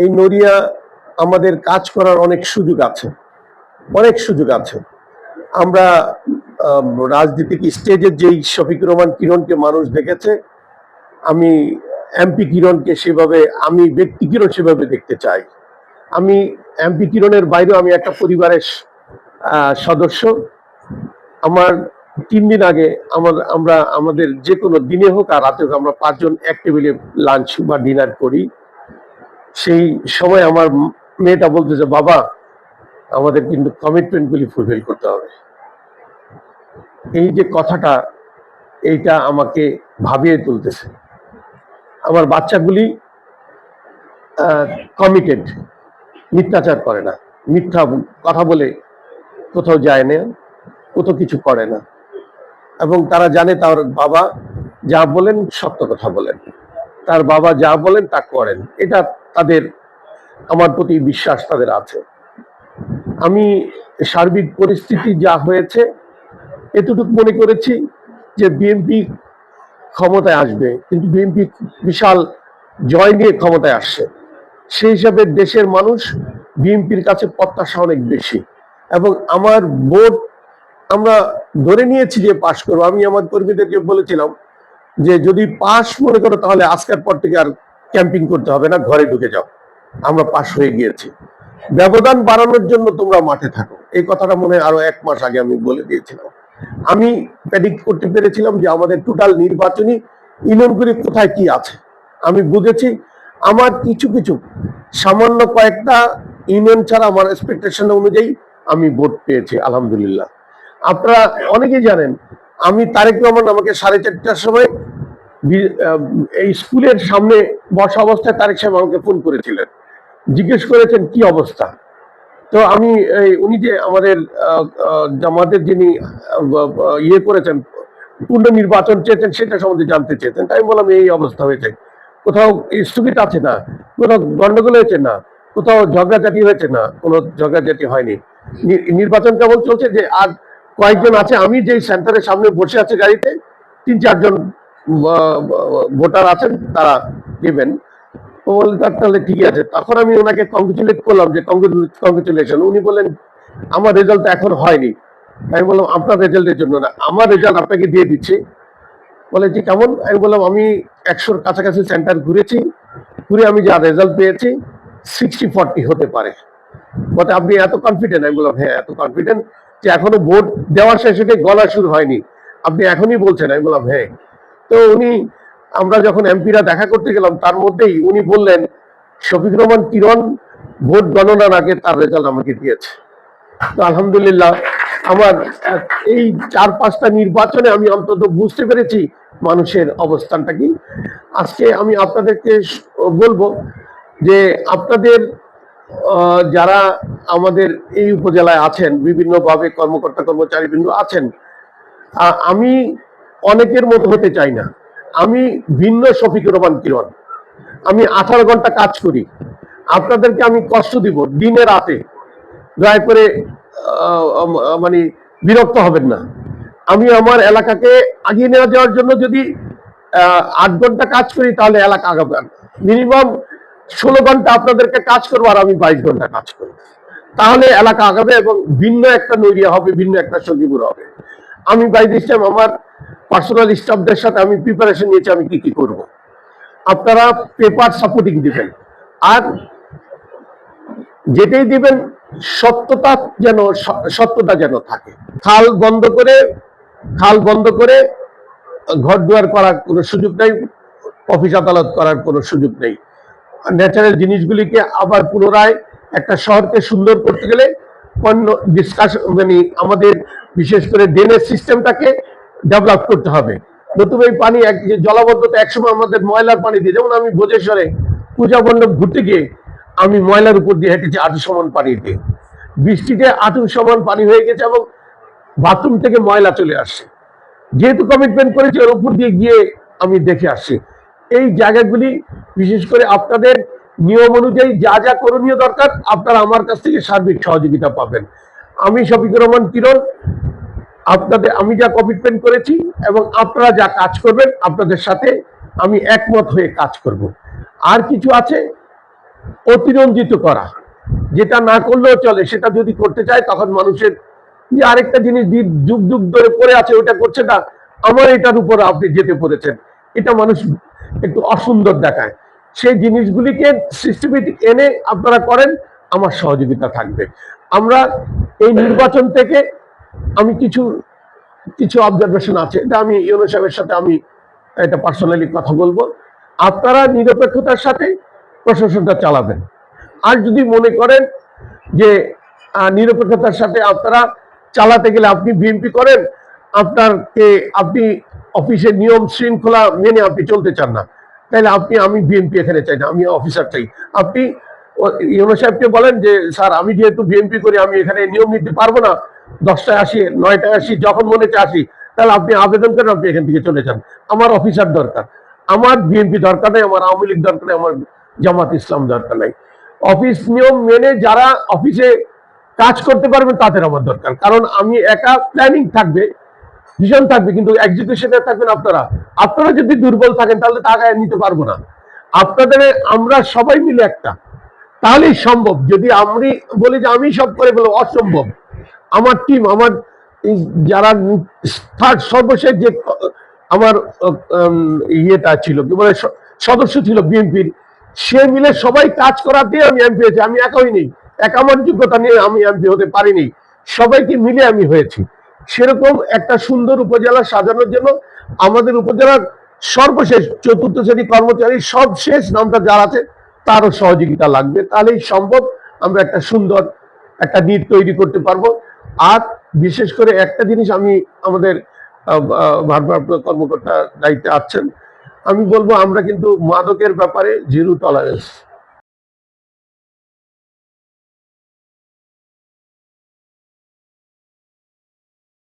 এই নড়িয়া আমাদের কাজ করার অনেক সুযোগ আছে, অনেক সুযোগ আছে। আমরা রাজনীতিক স্টেজের যেই শফিকুর রহমান কিরণকে মানুষ দেখেছে, আমি এমপি কিরণকে সেভাবে, আমি ব্যক্তি কিরণ সেভাবে দেখতে চাই। আমি এমপি কিরণের বাইরেও আমি একটা পরিবারের সদস্য। আমার 3 দিন আগে আমরা আমাদের যে কোনো দিনে হোক আর রাতে হোক আমরা 5 জন এক টেবিলে লাঞ্চ বা ডিনার করি। সেই সময় আমার মেয়েটা বলতেছে, বাবা আমাদের কিন্তু কমিটমেন্ট গুলি ফুলফিল করতে হবে। এই যে কথাটা, এইটা আমাকে ভাবিয়ে তুলতেছে। আমার বাচ্চাগুলি কমিটেড, মিথ্যাচার করে না, মিথ্যা কথা বলে কোথাও যায় না, কোথাও কিছু করে না, এবং তারা জানে তার বাবা যা বলেন সত্য কথা বলেন, তার বাবা যা বলেন তা করেন। এটা তাদের, আমার প্রতি বিশ্বাস তাদের আছে। আমি সার্বিক পরিস্থিতি যা হয়েছে এতটুকু মনে করেছি যে বিএনপি ক্ষমতায় আসবে, কিন্তু বিএনপি বিশাল জয় নিয়ে ক্ষমতায় আসছে। সেই হিসাবে দেশের মানুষ বিএনপির কাছে প্রত্যাশা অনেক বেশি, এবং আমার ভোট আমরা ধরে নিয়েছি যে পাশ করবো। আমি আমার কর্মীদেরকে বলেছিলাম যে যদি পাশ মনে করো তাহলে আজকের পর থেকে আর ক্যাম্পিং করতে হবে না, ঘরে ঢুকে যাও, আমরা পাশ হয়ে গিয়েছি। ব্যবধান বাড়ানোর জন্য তোমরা মাঠে থাকো, এই কথাটা মনে আরো 1 মাস আগে আমি বলে দিয়েছিলাম। আমি প্রেডিক্ট করতে পেরেছিলাম যে আমাদের টোটাল নির্বাচনী ইউনিয়নগুলি কোথায় কি আছে। আমি বুঝেছি আমার কিছু কিছু সামান্য কয়েকটা ইউনিয়ন ছাড়া আমার এক্সপেকটেশন অনুযায়ী আমি ভোট পেয়েছি, আলহামদুলিল্লাহ। আপনারা অনেকেই জানেন আমি তারেক রহমান আমাকে 4:30টার সময় এই স্কুলের সামনে বসা অবস্থায় তারেক সাহেব আমাকে ফোন করেছিলেন, জিজ্ঞেস করেছেন কি অবস্থা। তো আমি উনি যে আমাদের জামাতের যিনি ইয়ে করেছেন, পুনর্নির্বাচন চেয়েছেন, সেটা সম্বন্ধে জানতে চেয়েছেন। তাই বললাম এই অবস্থা হয়েছে, কোথাও স্থগিত আছে না, কোথাও গন্ডগোল হয়েছে না, কোথাও ঝগড়াঝাটি হয়েছে না, কোনো ঝগড়াঝাটি হয়নি। নির্বাচন কেমন চলছে যে আর কয়েকজন আছে, আমি যেই সেন্টারের সামনে বসে আছে গাড়িতে 3-4 জন ভোটার আছেন, তারা দেবেন। ও বললেন তাহলে ঠিক আছে। তখন আমি ওনাকে কংগ্রেচুলেট করলাম যে কংগ্রেচুলেশন। উনি বললেন আমার রেজাল্ট এখন হয়নি। আমি বললাম আপনার রেজাল্টের জন্য না, আমার রেজাল্ট আপনাকে দিয়ে দিচ্ছি। বলে যে কেমন? আমি বললাম আমি 100-র কাছাকাছি সেন্টার ঘুরেছি, ঘুরে আমি যা রেজাল্ট পেয়েছি 60-40 হতে পারে। বলতে আপনি এত কনফিডেন্ট? আমি বললাম হ্যাঁ এত কনফিডেন্ট যে এখনো ভোট দেওয়ার শেষে গলা শুরু হয়নি, আপনি এখনই বলছেন? আমি বললাম হ্যাঁ। তো উনি, আমরা যখন এমপিরা দেখা করতে গেলাম তার মধ্যেই উনি বললেন শফিকুর রহমান কিরণ ভোট গণনার আগে তার রেজাল্ট আমাকে দিয়েছে। তো আলহামদুলিল্লাহ আমার এই 4-5টা নির্বাচনে আমি অন্তত বুঝতে পেরেছি মানুষের অবস্থানটা কি। আজকে আমি আপনাদেরকে বলবো যে আপনাদের যারা আমাদের এই উপজেলায় আছেন, বিভিন্নভাবে কর্মকর্তা কর্মচারী বিন্দু আছেন, আমি অনেকের মতো হতে চাই না। আমি ভিন্ন শফিকুর রহমান কিরণ। আমি 18 ঘন্টা কাজ করি, আপনাদেরকে আমি কষ্ট দিব দিনে রাতে, দয়া করে মানে বিরক্ত হবেন না। আমি আমার এলাকাকে আগিয়ে নিয়ে যাওয়ার জন্য যদি 8 ঘন্টা কাজ করি তাহলে এলাকা আগাবে। মিনিমাম 16 ঘন্টা আপনাদেরকে কাজ করবো আর আমি 22 ঘন্টা কাজ করবো, তাহলে এলাকা আগাবে এবং ভিন্ন একটা নৈরিয়া হবে, ভিন্ন একটা সজীবুর হবে। আমি বাই দিস টাইম আমার পার্সোনাল স্টাফদের সাথে আমি প্রিপারেশন নিয়েছি আমি কি কি করব। আপনারা পেপার সাপোর্টিং দিবেন, আর যেটাই দিবেন সত্যতা যেন থাকে। খাল বন্ধ করে ঘর দুয়ার করার কোনো সুযোগ নেই, অফিস আদালত করার কোনো সুযোগ নেই। ন্যাচারাল জিনিসগুলিকে আবার পুনরায় একটা শহরকে সুন্দর করতে গেলে ডিসকাশন, মানে আমাদের বিশেষ করে ড্রেনেজ সিস্টেমটাকে ডেভেলপ করতে হবে। নতুবা এই পানি জলাবদ্ধতা একসময় আমাদের ময়লার পানি দিয়ে, যেমন আমি ভোজেশ্বরে পূজা মণ্ডপ ঘুরতে গিয়ে আমি ময়লার উপর দিয়ে হেঁটেছি আঁটু সমান পানি দিয়ে, বৃষ্টিতে আঁটু সমান পানি হয়ে গেছে এবং বাথরুম থেকে ময়লা চলে আসছে। যেহেতু কমিটমেন্ট করেছি ওর উপর দিয়ে গিয়ে আমি দেখে আসছি। এই জায়গাগুলি বিশেষ করে আপনাদের নিয়ম অনুযায়ী যা যা করণীয় দরকার আপনারা আমার কাছ থেকে সার্বিক সহযোগিতা পাবেন। আমি শফিকুর রহমান কিরণ, আপনাদের আমি যা কমিটমেন্ট করেছি এবং আপনারা যা কাজ করবেন আপনাদের সাথে আমি একমত হয়ে কাজ করব। আর কিছু আছে অতিরঞ্জিত করা, যেটা না করলেও চলে সেটা যদি করতে চায়, তখন মানুষের যে আরেকটা জিনিস যুগ যুগ ধরে পড়ে আছে ওটা করছে না, আমার এটার উপর আপনি যেতে পড়েছেন, এটা মানুষ একটু অসুন্দর দেখায়। সেই জিনিসগুলিকে সিস্টেমেটিক এনে আপনারা করেন, আমার সহযোগিতা থাকবে। আমরা এই নির্বাচন থেকে আমি কিছু কিছু অবজারভেশন আছে, এটা আমি ইউনূস সাহেবের সাথে আমি এটা পার্সোনালি কথা বলবো। আপনারা নিরপেক্ষতার সাথে প্রশাসনটা চালাবেন। আর যদি মনে করেন যে নিরপেক্ষতার সাথে আপনারা চালাতে গেলে আপনি বিএনপি করেন, আপনি অফিসের নিয়ম শৃঙ্খলা মেনে আপনি চলতে চান না, তাহলে আমি বিএনপি এখানে চাই না, আমি অফিসার চাই। আপনি ইউনূস সাহেবকে বলেন যে স্যার, আমি যেহেতু বিএনপি করি, আমি এখানে নিয়ম নিতে পারবো না, 10টায় আসি, 9টায় আসি, যখন মনে চায় আসি, তাহলে আপনি আবেদন করেন, আপনি এখান থেকে চলে যান। আমার অফিসার দরকার, আমার বিএনপি দরকার নেই, আমার আওয়ামী লীগ দরকার নেই, আমার জামাত ইসলাম দরকার নাই। অফিস নিয়ম মেনে যারা অফিসে কাজ করতে পারবেন তাদের আমার দরকার। কারণ আমি একা, প্ল্যানিং থাকবে, ভিশন থাকবে, কিন্তু এক্সিকিউশনে থাকবেন আপনারা। আপনারা যদি দুর্বল থাকেন তাহলে তা আগায় নিতে পারবো না। আপনাদের আমরা সবাই মিলে একটা, তাহলেই সম্ভব। যদি আমি বলি যে আমি সব করে বলবো, অসম্ভব। আমার টিম, আমার যারা থার্ড সর্বশেষ যে আমার ইয়েটা ছিল, কি বলে, সদস্য ছিল বিএনপির, সে মিলে সবাই কাজ করাতে আমি এমপি হয়েছি। আমি একাই নেই, একা আমার যোগ্যতা নিয়ে আমি এমপি হতে পারিনি, সবাইকে মিলে আমি হয়েছি। সেরকম একটা সুন্দর উপজেলা সাজানোর জন্য আমাদের উপজেলার সর্বশেষ 4র্থ শ্রেণী কর্মচারী সব শেষ নামটা যার আছে তারও সহযোগিতা লাগবে, তাহলেই সম্ভব আমরা একটা সুন্দর একটা নীতি তৈরি করতে পারবো। আর বিশেষ করে একটা জিনিস আমি আমাদের ভারপ্রাপ্ত কর্মকর্তা দায়িত্বে আছেন, আমি বলবো আমরা কিন্তু মাদকের ব্যাপারে জিরো টলারেন্স।